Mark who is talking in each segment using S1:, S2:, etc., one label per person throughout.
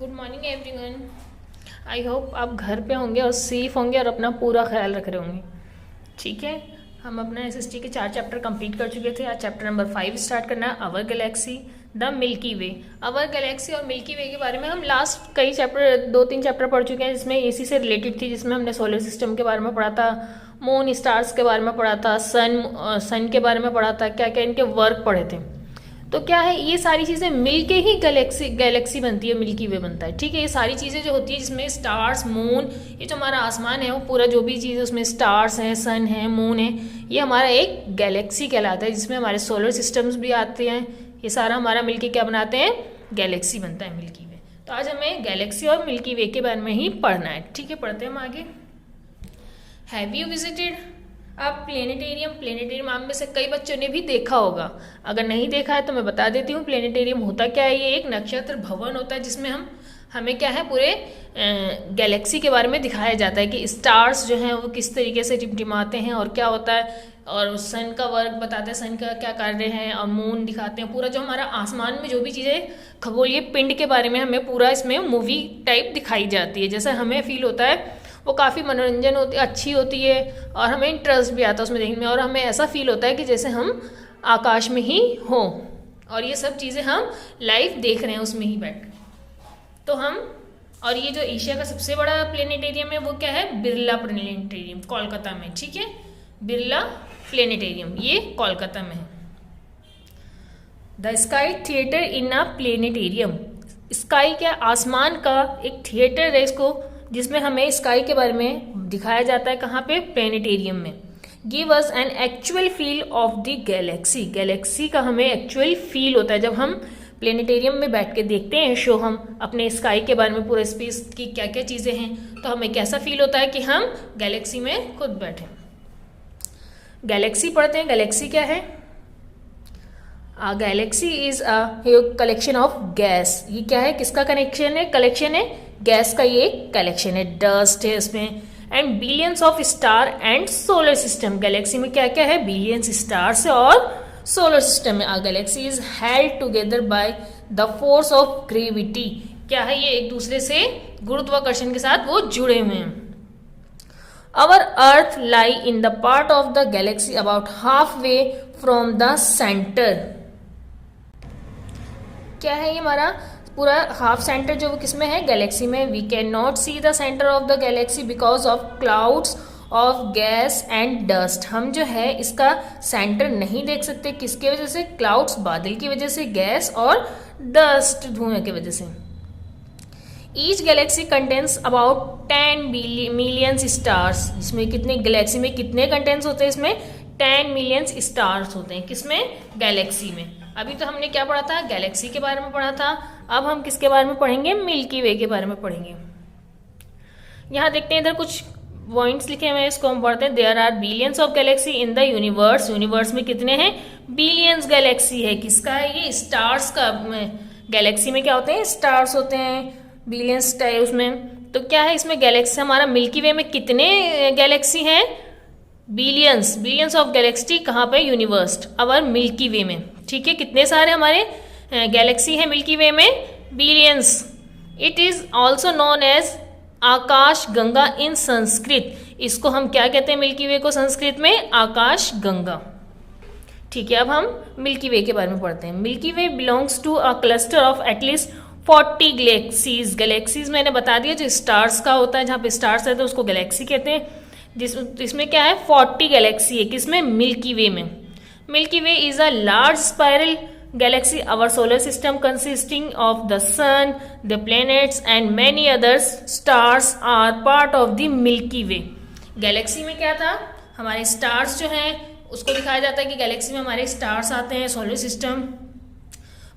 S1: Good morning everyone. I hope आप घर पे होंगे और सेफ होंगे और अपना पूरा ख्याल रख रहे होंगे। ठीक है, हम अपना एसएसटी के 4 चैप्टर कंप्लीट कर चुके थे। आज चैप्टर नंबर 5 स्टार्ट करना है, our galaxy the Milky Way. Our galaxy और मिल्की वे के बारे में हम लास्ट कई चैप्टर 2-3 चैप्टर पढ़ चुके हैं, जिसमें इसी से रिलेटेड थी, जिसमें हमने सोलर सिस्टम के बारे में पढ़ा था, मून स्टार्स के बारे में पढ़ा था, सन के बारे में पढ़ा था, क्या क्या इनके वर्क पढ़े थे। तो क्या है, ये सारी चीज़ें मिलके ही गैलेक्सी बनती है, मिल्की वे बनता है। ठीक है, ये सारी चीज़ें जो होती है जिसमें स्टार्स, मून, ये जो हमारा आसमान है वो पूरा जो भी चीज़ है उसमें स्टार्स हैं, सन है, मून है, ये हमारा एक गैलेक्सी कहलाता है, जिसमें हमारे सोलर सिस्टम्स भी आते हैं। ये सारा हमारा मिलके क्या बनाते हैं, गैलेक्सी बनता है, मिल्की वे। तो आज हमें गैलेक्सी और मिल्की वे के बारे में ही पढ़ना है। ठीक है, पढ़ते हैं हम आगे। हैव यू विजिटेड आप प्लेनेटेरियम आप में से कई बच्चों ने भी देखा होगा। अगर नहीं देखा है तो मैं बता देती हूँ, प्लेनेटेरियम होता क्या है। ये एक नक्षत्र भवन होता है जिसमें हमें क्या है, पूरे गैलेक्सी के बारे में दिखाया जाता है कि स्टार्स जो हैं वो किस तरीके से टिमटिमाते हैं और क्या होता है, और सन का वर्क बताते हैं, सन का क्या कार्य है, और मून दिखाते हैं। पूरा जो हमारा आसमान में जो भी चीज़ें खगोलीय पिंड के बारे में हमें पूरा इसमें मूवी टाइप दिखाई जाती है। जैसे हमें फील होता है वो काफ़ी मनोरंजन होती, अच्छी होती है और हमें इंटरेस्ट भी आता है उसमें देखने में, और हमें ऐसा फील होता है कि जैसे हम आकाश में ही हों और ये सब चीज़ें हम लाइव देख रहे हैं उसमें ही बैठ। तो और ये जो एशिया का सबसे बड़ा प्लेनेटेरियम है वो क्या है, बिरला प्लेनेटेरियम, कोलकाता में। ठीक है, बिरला प्लेनेटेरियम ये कोलकाता में है। The sky theatre in a planetarium, sky क्या, आसमान का एक थिएटर है इसको, जिसमें हमें स्काई के बारे में दिखाया जाता है। कहाँ पे, प्लेनेटेरियम में। Give us an actual feel of the Galaxy, Galaxy का हमें एक्चुअल फील होता है जब हम प्लेनेटेरियम में बैठ के देखते हैं शो, हम अपने स्काई के बारे में, पूरे स्पेस की क्या क्या चीज़ें हैं, तो हमें कैसा फील होता है कि हम गैलेक्सी में खुद बैठे। गैलेक्सी पढ़ते हैं, गैलेक्सी क्या है। Galaxy is a collection of gas. ये क्या है, किसका कनेक्शन है, कलेक्शन है, गैस का ये कलेक्शन है, डस्ट है इसमें, and billions of star and solar system. Galaxy में क्या क्या है, बिलियंस स्टार्स है और सोलर सिस्टम है। Galaxy is held together by the force of gravity. क्या है, ये एक दूसरे से गुरुत्वाकर्षण के साथ वो जुड़े हुए हैं। Our Earth lie in the part of the galaxy about halfway from the center. क्या है ये हमारा पूरा हाफ सेंटर जो किसमें है, गैलेक्सी में। We can not see the centre of the galaxy because of clouds of gas and dust. हम जो है इसका सेंटर नहीं देख सकते, किसके वजह से, क्लाउड्स, बादल की वजह से, गैस और डस्ट, धुएं की वजह से। Each Galaxy contains about 10 million stars. इसमें कितने, गैलेक्सी में कितने कंटेंट्स होते हैं, इसमें 10 मिलियन स्टार्स होते हैं, किसमें, गैलेक्सी में। अभी तो हमने क्या पढ़ा था, गैलेक्सी के बारे में पढ़ा था। अब हम किसके बारे में पढ़ेंगे, मिल्की वे के बारे में पढ़ेंगे। यहाँ देखते हैं, इधर कुछ पॉइंट्स लिखे हुए हैं, इसको हम पढ़ते हैं। There are billions of galaxy in the universe. Universe में कितने हैं, बिलियंस गैलेक्सी है। किसका है ये, स्टार्स का। गैलेक्सी में क्या होते हैं, स्टार्स होते हैं, बिलियंस टाइप उसमें। तो क्या है इसमें गैलेक्सी, हमारा मिल्की वे में कितने गैलेक्सी हैं, बिलियंस ऑफ गैलेक्सी। कहाँ पे, यूनिवर्स, अवर मिल्की वे में। ठीक है, कितने सारे हमारे गैलेक्सी हैं मिल्की वे में, billions. It is also known as Akash Ganga in Sanskrit. इसको हम क्या कहते हैं, मिल्की वे को संस्कृत में आकाश गंगा। ठीक है, अब हम मिल्की वे के बारे में पढ़ते हैं। Milky Way belongs to a cluster of at least 40 galaxies. Galaxies मैंने बता दिया, जो स्टार्स का होता है, जहाँ पे स्टार्स रहते हैं उसको गैलेक्सी कहते हैं। जिसमें क्या है, 40 गैलेक्सी है, किसमें, मिल्की वे में। Milky Way is a large spiral galaxy, our solar system consisting of the sun, the planets and many others stars are part of the Milky Way. Galaxy में क्या था, हमारे स्टार्स जो हैं उसको दिखाया जाता है कि गैलेक्सी में हमारे स्टार्स आते हैं, सोलर सिस्टम,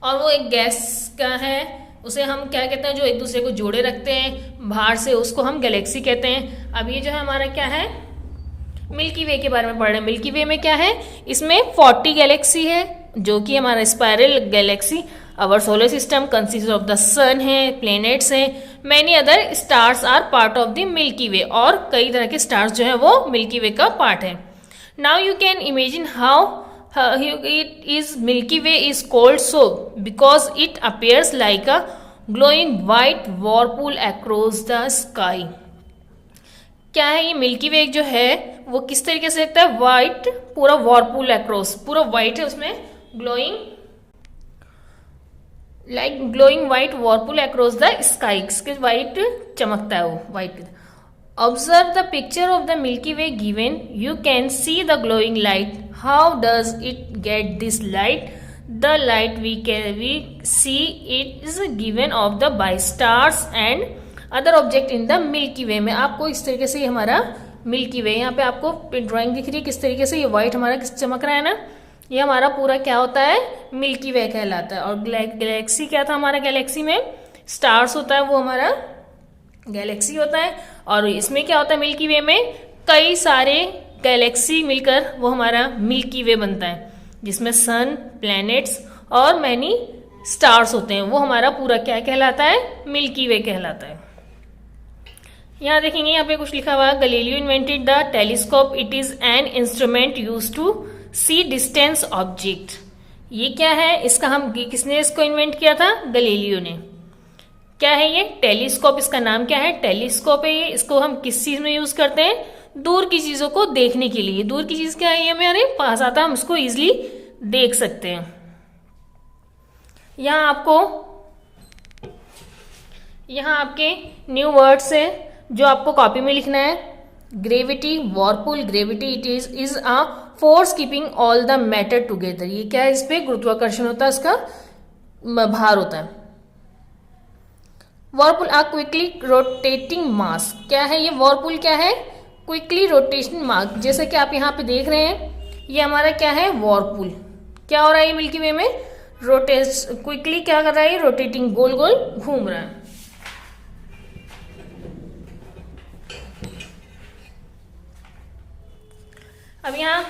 S1: और वो एक गैस का है, उसे हम क्या कहते हैं, जो एक दूसरे को जोड़े रखते हैं बाहर से, उसको हम गैलेक्सी कहते हैं। अब ये जो है हमारा क्या है, मिल्की वे के बारे में पढ़ रहे हैं। मिल्की वे में क्या है, इसमें 40 गैलेक्सी है, जो कि हमारा spiral galaxy. Our solar system consist of the sun है, प्लैनेट्स हैं, many other stars are part of the Milky Way, और कई तरह के स्टार्स जो है वो मिल्की वे का पार्ट है। Now you can imagine how it is Milky Way is called so because it appears like a glowing white whirlpool across the sky. क्या है ये मिल्की वे जो है वो किस तरीके से दिखता है, वाइट, पूरा वॉरपूल अक्रॉस, पूरा वाइट है उसमें, glowing like glowing white whirlpool across the sky, white चमकता है वो white. Observe the picture of the Milky Way given, you can see the glowing light, how does it get this light, the light we see it is given off the by stars and other object in the Milky Way में। आपको इस तरीके से हमारा milky वे, यहाँ पे आपको drawing दिख रही है किस तरीके से ये व्हाइट हमारा किस चमक रहा है ना, ये हमारा पूरा क्या होता है, मिल्की वे कहलाता है। और गैलेक्सी क्या था हमारा, गैलेक्सी में स्टार्स होता है, वो हमारा गैलेक्सी होता है। और इसमें क्या होता है, मिल्की वे में कई सारे गैलेक्सी मिलकर वो हमारा मिल्की वे बनता है, जिसमें सन, प्लैनेट्स और मैनी स्टार्स होते हैं, वो हमारा पूरा क्या कहलाता है, मिल्की वे कहलाता है। यहाँ देखेंगे, यहाँ पे कुछ लिखा हुआ है, Galileo invented the telescope, it is an instrument use to see distance object. ये क्या है, इसका हम किसने इसको इन्वेंट किया था, गैलीलियो ने। क्या है ये टेलीस्कोप, इसका नाम क्या है, टेलीस्कोप है ये। इसको हम किस चीज में यूज करते हैं, दूर की चीजों को देखने के लिए। दूर की चीज क्या है, ये हमारे पास आता है, हम उसको इजिली देख सकते हैं। यहाँ आपके न्यू वर्ड्स है जो आपको कॉपी में लिखना है। Gravity, whirlpool, gravity it is a force keeping all the matter together. ये क्या है, इस पे गुरुत्वाकर्षण होता है, उसका भार होता है। वॉरपूल आ क्विकली रोटेटिंग मास। क्या है ये वॉरपूल, क्या है, क्विकली रोटेटिंग मास। जैसे कि आप यहाँ पे देख रहे हैं, ये हमारा क्या है, वॉरपूल। क्या हो रहा है मिल्की वे में, रोटेट, क्विकली क्या कर रहा है, रोटेटिंग, गोल गोल घूम रहा है। अब यहाँ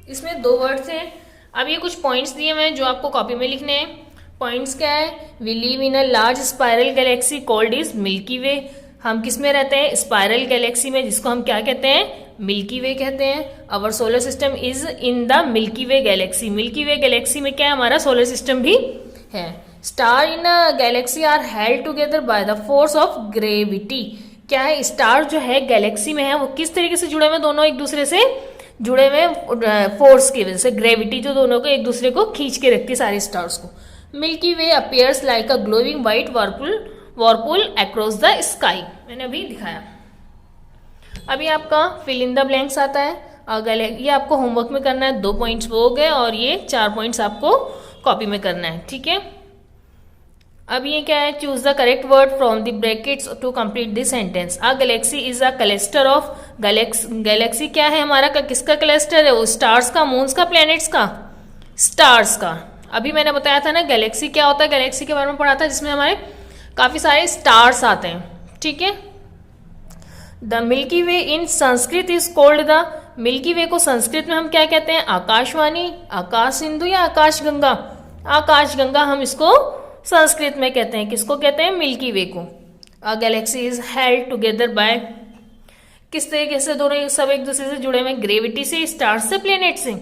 S1: इसमें दो वर्ड्स हैं। अब ये कुछ पॉइंट्स दिए हुए हैं जो आपको कॉपी में लिखने हैं। पॉइंट्स क्या है, we live in a large spiral galaxy called is Milky Way. हम किस में रहते हैं, स्पाइरल गैलेक्सी में, जिसको हम क्या कहते हैं, मिल्की वे कहते हैं। Our solar system is in the Milky Way galaxy. Milky Way galaxy में क्या है, हमारा सोलर सिस्टम भी है। Star in a galaxy are held together by the force of gravity. क्या है, स्टार जो है गैलेक्सी में है, वो किस तरीके से जुड़े हुए, दोनों एक दूसरे से जुड़े हुए फोर्स की वजह से, ग्रेविटी जो दोनों को एक दूसरे को खींच के रखती है, सारे स्टार्स को। Milky Way appears like a glowing white whirlpool across the sky. मैंने अभी दिखाया। अभी आपका फिल इन द ब्लैंक्स आता है। अगर ये आपको होमवर्क में करना है, 2 पॉइंट्स वो हो गए और ये 4 पॉइंट्स आपको कॉपी में करना है, ठीक है। अब ये क्या है, choose the correct word from the brackets to complete this sentence. A galaxy is a cluster of galaxy क्या है हमारा, किसका क्लस्टर है, वो स्टार्स का, मून्स का, प्लैनेट्स का, स्टार्स का। अभी मैंने बताया था ना गैलेक्सी क्या होता है, गैलेक्सी के बारे में पढ़ा था, जिसमें हमारे काफी सारे स्टार्स आते हैं, ठीक है। The Milky Way in Sanskrit is called the, Milky Way को संस्कृत में हम क्या कहते हैं, आकाशवाणी, आकाश सिंधु या आकाश गंगा। आकाश गंगा हम इसको संस्कृत में कहते हैं, किसको कहते हैं, मिल्की वे को। A galaxy is held together by, किस तरीके से दोनों सब एक दूसरे से जुड़े हुए, ग्रेविटी से, स्टार्स से, प्लेनेट से,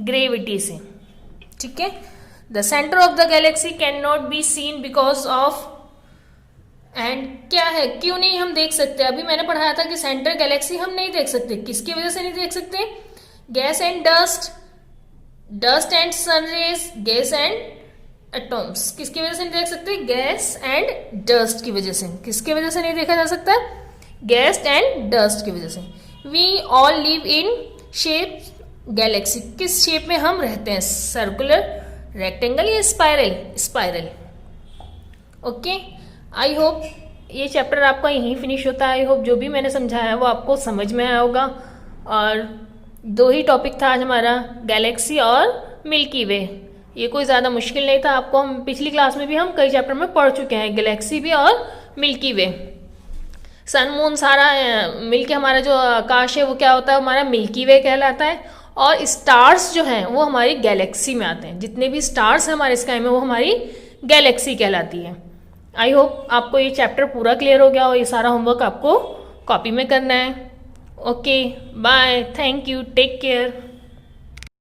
S1: ग्रेविटी से, ठीक है। The centre of the Galaxy can not be seen because of, and क्या है, क्यों नहीं हम देख सकते। अभी मैंने पढ़ाया था कि सेंटर गैलेक्सी हम नहीं देख सकते, किसकी वजह से नहीं देख सकते, gas and dust, dust and sun rays, gas and atoms, किसकी वजह से नहीं देख सकते, गैस एंड डस्ट की वजह से। किसकी वजह से नहीं देखा जा सकता, गैस एंड डस्ट की वजह से। We all live in shape galaxy, किस शेप में हम रहते हैं, सर्कुलर, रेक्टेंगल या spiral, spiral, okay. I hope ये चैप्टर आपका यहीं फिनिश होता है। आई होप जो भी मैंने समझाया वो आपको समझ में आया होगा। और 2 ही टॉपिक था आज हमारा, गैलेक्सी और मिल्की वे। ये कोई ज़्यादा मुश्किल नहीं था, आपको हम पिछली क्लास में भी हम कई चैप्टर में पढ़ चुके हैं, गैलेक्सी भी और मिल्की वे। सन मून सारा मिलके हमारा जो आकाश है वो क्या होता है, हमारा मिल्की वे कहलाता है। और स्टार्स जो हैं वो हमारी गैलेक्सी में आते हैं, जितने भी स्टार्स हैं हमारे स्काई में वो हमारी गैलेक्सी कहलाती है। आई होप आपको ये चैप्टर पूरा क्लियर हो गया और ये सारा होमवर्क आपको कॉपी में करना है। Okay, bye, thank you, take care.